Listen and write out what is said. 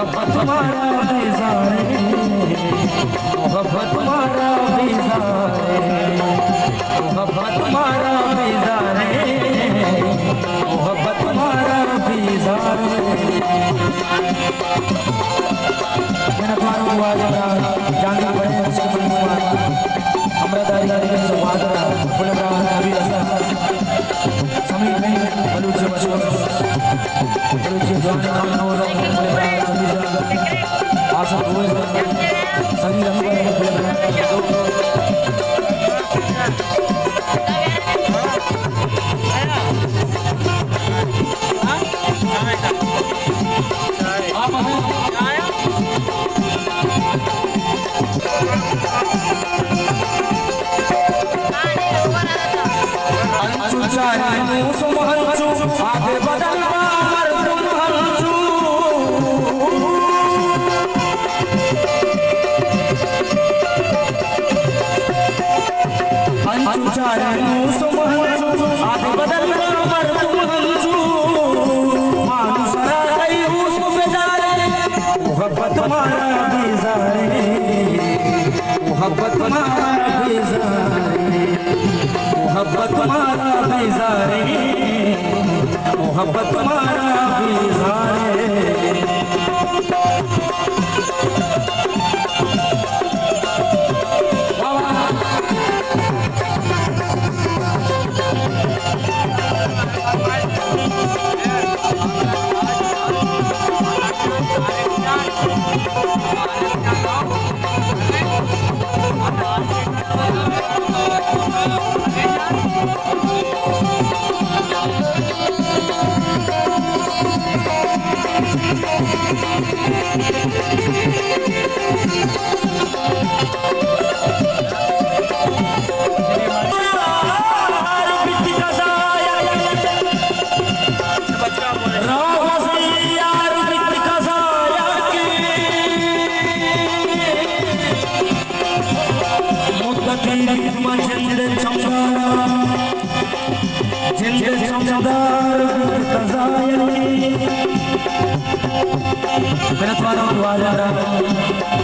मोहब्बत मारा बेजारे मोहब्बत मारा बेजारे मोहब्बत मारा बेजारे मोहब्बत मारा बेजारे मेरा तुम्हारा हुआ जानना पड़े उसके हुआ हमरा दारी से वादा फुल ब्राह्मण अभी ऐसा समय में बलूच मशहूर बलूच जवान नाम हो रहा है फुल ब्राह्मण आप सब रोज सभी रंग में फुल ब्राह्मण आगे बदल मोहब्बत मारा बेजारे मोहब्बत मारा बेजारे मोहब्बत मारा बेजारे मोहब्बत मारा बेजारे मेरा तुम्हारा हुआ जा रहा है